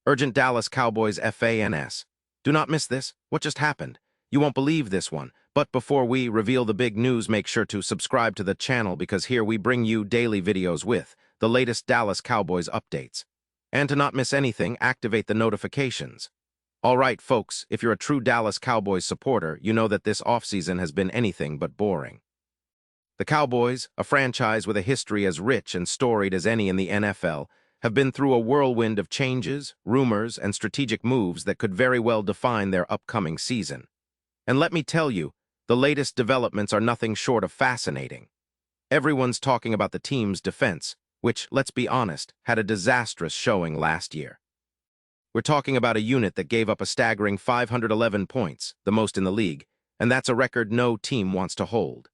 Urgent Dallas Cowboys FANS. Do not miss this. What just happened? You won't believe this one. But before we reveal the big news, make sure to subscribe to the channel because here we bring you daily videos with the latest Dallas Cowboys updates. And to not miss anything, activate the notifications. All right, folks, if you're a true Dallas Cowboys supporter, you know that this offseason has been anything but boring. The Cowboys, a franchise with a history as rich and storied as any in the NFL, have been through a whirlwind of changes, rumors, and strategic moves that could very well define their upcoming season. And let me tell you, the latest developments are nothing short of fascinating. Everyone's talking about the team's defense, which, let's be honest, had a disastrous showing last year. We're talking about a unit that gave up a staggering 511 points, the most in the league, and that's a record no team wants to hold.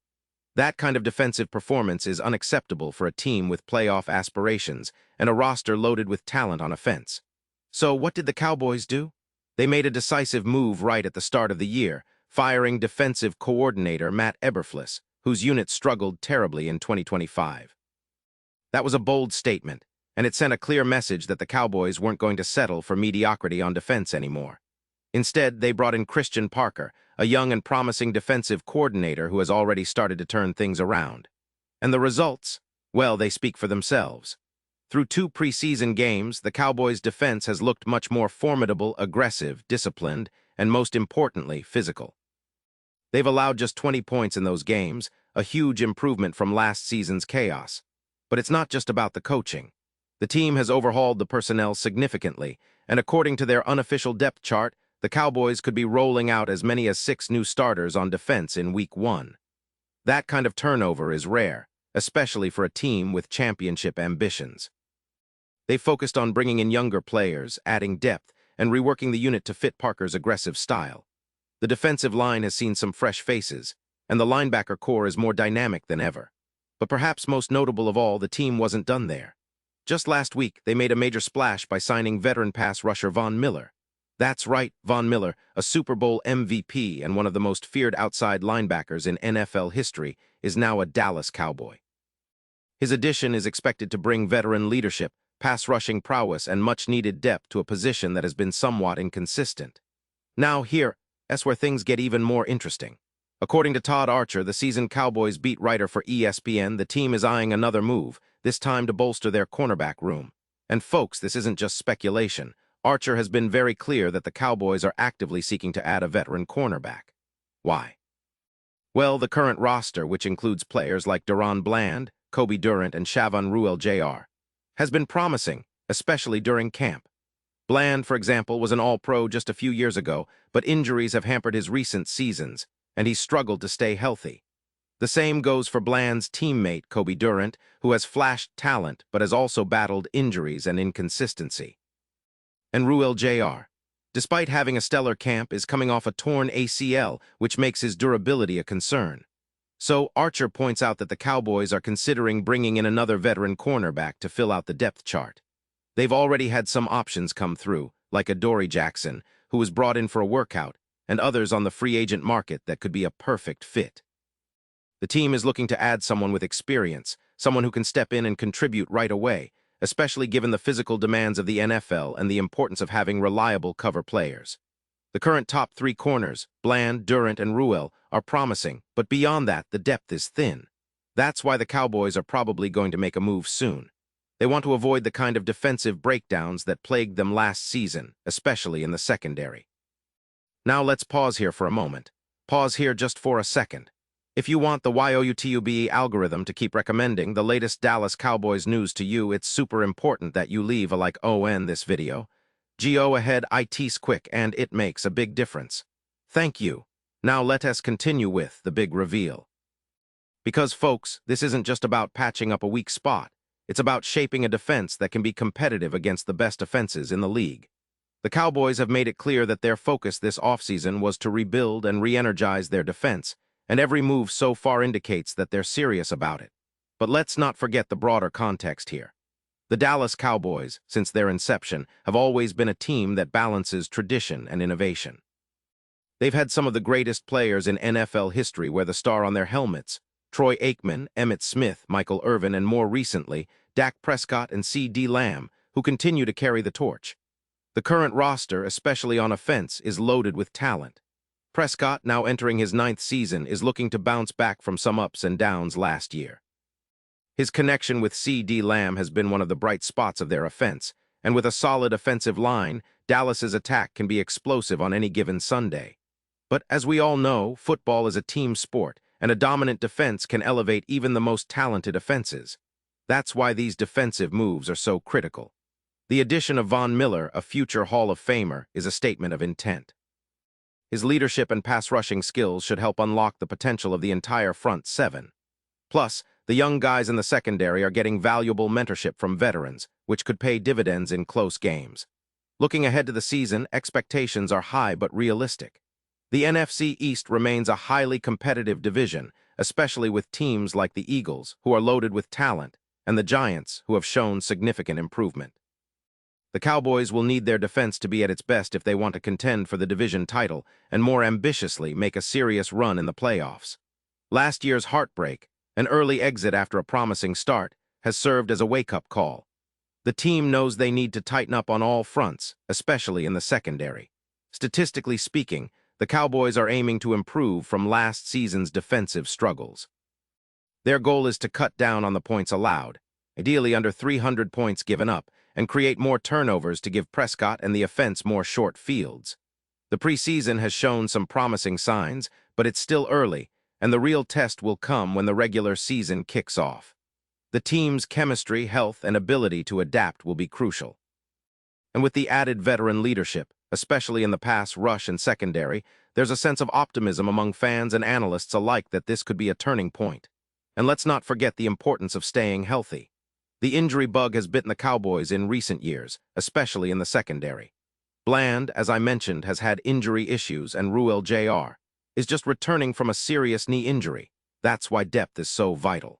That kind of defensive performance is unacceptable for a team with playoff aspirations and a roster loaded with talent on offense. So what did the Cowboys do? They made a decisive move right at the start of the year, firing defensive coordinator Matt Eberflus, whose unit struggled terribly in 2025. That was a bold statement, and it sent a clear message that the Cowboys weren't going to settle for mediocrity on defense anymore. Instead, they brought in Christian Parker, a young and promising defensive coordinator who has already started to turn things around. And the results? Well, they speak for themselves. Through 2 preseason games, the Cowboys' defense has looked much more formidable, aggressive, disciplined, and most importantly, physical. They've allowed just 20 points in those games, a huge improvement from last season's chaos. But it's not just about the coaching. The team has overhauled the personnel significantly, and according to their unofficial depth chart, the Cowboys could be rolling out as many as 6 new starters on defense in Week 1. That kind of turnover is rare, especially for a team with championship ambitions. They focused on bringing in younger players, adding depth, and reworking the unit to fit Parker's aggressive style. The defensive line has seen some fresh faces, and the linebacker core is more dynamic than ever. But perhaps most notable of all, the team wasn't done there. Just last week, they made a major splash by signing veteran pass rusher Von Miller. That's right, Von Miller, a Super Bowl MVP and one of the most feared outside linebackers in NFL history, is now a Dallas Cowboy. His addition is expected to bring veteran leadership, pass-rushing prowess, and much-needed depth to a position that has been somewhat inconsistent. Now here's where things get even more interesting. According to Todd Archer, the seasoned Cowboys beat writer for ESPN, the team is eyeing another move, this time to bolster their cornerback room. And folks, this isn't just speculation. Archer has been very clear that the Cowboys are actively seeking to add a veteran cornerback. Why? Well, the current roster, which includes players like Deron Bland, Kobe Durant, and Shavon Ruel Jr., has been promising, especially during camp. Bland, for example, was an All-Pro just a few years ago, but injuries have hampered his recent seasons, and he's struggled to stay healthy. The same goes for Bland's teammate, Kobe Durant, who has flashed talent but has also battled injuries and inconsistency. And Ruel Jr., despite having a stellar camp, is coming off a torn ACL, which makes his durability a concern. So Archer points out that the Cowboys are considering bringing in another veteran cornerback to fill out the depth chart. They've already had some options come through, like Adoree Jackson, who was brought in for a workout, and others on the free agent market that could be a perfect fit. The team is looking to add someone with experience, someone who can step in and contribute right away, especially given the physical demands of the NFL and the importance of having reliable cover players. The current top 3 corners, Bland, Durant, and Ruel, are promising, but beyond that, the depth is thin. That's why the Cowboys are probably going to make a move soon. They want to avoid the kind of defensive breakdowns that plagued them last season, especially in the secondary. Now let's pause here for a moment. Pause here just for a second. If you want the YouTube algorithm to keep recommending the latest Dallas Cowboys news to you, it's super important that you leave a like on this video. Go ahead, it's quick and it makes a big difference. Thank you. Now let us continue with the big reveal. Because folks, this isn't just about patching up a weak spot. It's about shaping a defense that can be competitive against the best offenses in the league. The Cowboys have made it clear that their focus this offseason was to rebuild and re-energize their defense, and every move so far indicates that they're serious about it. But let's not forget the broader context here. The Dallas Cowboys, since their inception, have always been a team that balances tradition and innovation. They've had some of the greatest players in NFL history wear the star on their helmets: Troy Aikman, Emmitt Smith, Michael Irvin, and more recently, Dak Prescott and CeeDee Lamb, who continue to carry the torch. The current roster, especially on offense, is loaded with talent. Prescott, now entering his 9th season, is looking to bounce back from some ups and downs last year. His connection with C.D. Lamb has been one of the bright spots of their offense, and with a solid offensive line, Dallas's attack can be explosive on any given Sunday. But as we all know, football is a team sport, and a dominant defense can elevate even the most talented offenses. That's why these defensive moves are so critical. The addition of Von Miller, a future Hall of Famer, is a statement of intent. His leadership and pass-rushing skills should help unlock the potential of the entire front seven. Plus, the young guys in the secondary are getting valuable mentorship from veterans, which could pay dividends in close games. Looking ahead to the season, expectations are high but realistic. The NFC East remains a highly competitive division, especially with teams like the Eagles, who are loaded with talent, and the Giants, who have shown significant improvement. The Cowboys will need their defense to be at its best if they want to contend for the division title and more ambitiously make a serious run in the playoffs. Last year's heartbreak, an early exit after a promising start, has served as a wake-up call. The team knows they need to tighten up on all fronts, especially in the secondary. Statistically speaking, the Cowboys are aiming to improve from last season's defensive struggles. Their goal is to cut down on the points allowed, ideally under 300 points given up, and create more turnovers to give Prescott and the offense more short fields. The preseason has shown some promising signs, but it's still early, and the real test will come when the regular season kicks off. The team's chemistry, health, and ability to adapt will be crucial. And with the added veteran leadership, especially in the pass rush and secondary, there's a sense of optimism among fans and analysts alike that this could be a turning point. And let's not forget the importance of staying healthy. The injury bug has bitten the Cowboys in recent years, especially in the secondary. Bland, as I mentioned, has had injury issues, and Ruel Jr. is just returning from a serious knee injury. That's why depth is so vital.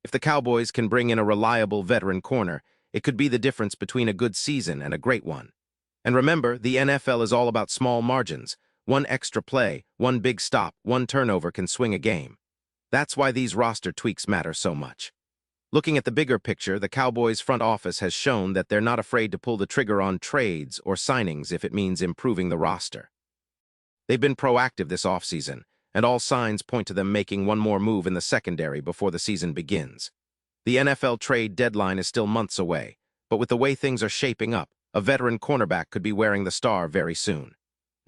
If the Cowboys can bring in a reliable veteran corner, it could be the difference between a good season and a great one. And remember, the NFL is all about small margins. One extra play, one big stop, one turnover can swing a game. That's why these roster tweaks matter so much. Looking at the bigger picture, the Cowboys' front office has shown that they're not afraid to pull the trigger on trades or signings if it means improving the roster. They've been proactive this offseason, and all signs point to them making one more move in the secondary before the season begins. The NFL trade deadline is still months away, but with the way things are shaping up, a veteran cornerback could be wearing the star very soon.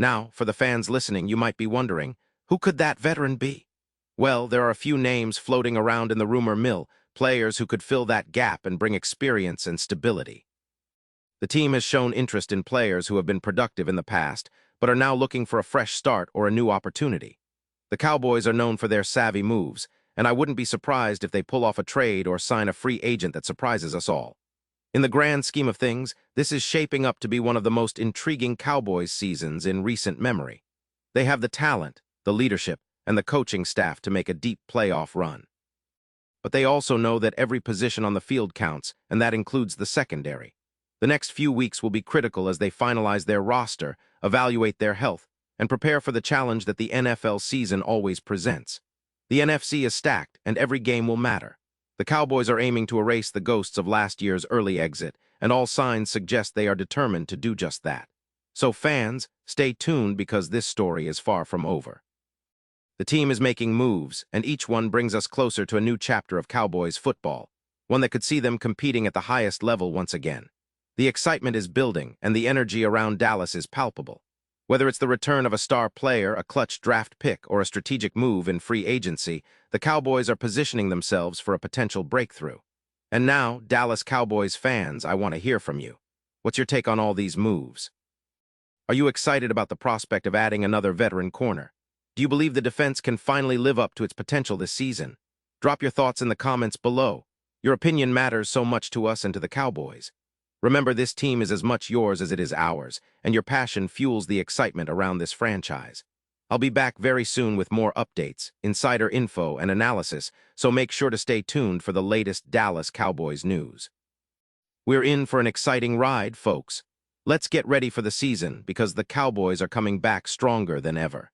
Now, for the fans listening, you might be wondering, who could that veteran be? Well, there are a few names floating around in the rumor mill, players who could fill that gap and bring experience and stability. The team has shown interest in players who have been productive in the past, but are now looking for a fresh start or a new opportunity. The Cowboys are known for their savvy moves, and I wouldn't be surprised if they pull off a trade or sign a free agent that surprises us all. In the grand scheme of things, this is shaping up to be one of the most intriguing Cowboys seasons in recent memory. They have the talent, the leadership, and the coaching staff to make a deep playoff run. But they also know that every position on the field counts, and that includes the secondary. The next few weeks will be critical as they finalize their roster, evaluate their health, and prepare for the challenge that the NFL season always presents. The NFC is stacked, and every game will matter. The Cowboys are aiming to erase the ghosts of last year's early exit, and all signs suggest they are determined to do just that. So fans, stay tuned because this story is far from over. The team is making moves, and each one brings us closer to a new chapter of Cowboys football, one that could see them competing at the highest level once again. The excitement is building, and the energy around Dallas is palpable. Whether it's the return of a star player, a clutch draft pick, or a strategic move in free agency, the Cowboys are positioning themselves for a potential breakthrough. And now, Dallas Cowboys fans, I want to hear from you. What's your take on all these moves? Are you excited about the prospect of adding another veteran corner? Do you believe the defense can finally live up to its potential this season? Drop your thoughts in the comments below. Your opinion matters so much to us and to the Cowboys. Remember, this team is as much yours as it is ours, and your passion fuels the excitement around this franchise. I'll be back very soon with more updates, insider info, and analysis, so make sure to stay tuned for the latest Dallas Cowboys news. We're in for an exciting ride, folks. Let's get ready for the season because the Cowboys are coming back stronger than ever.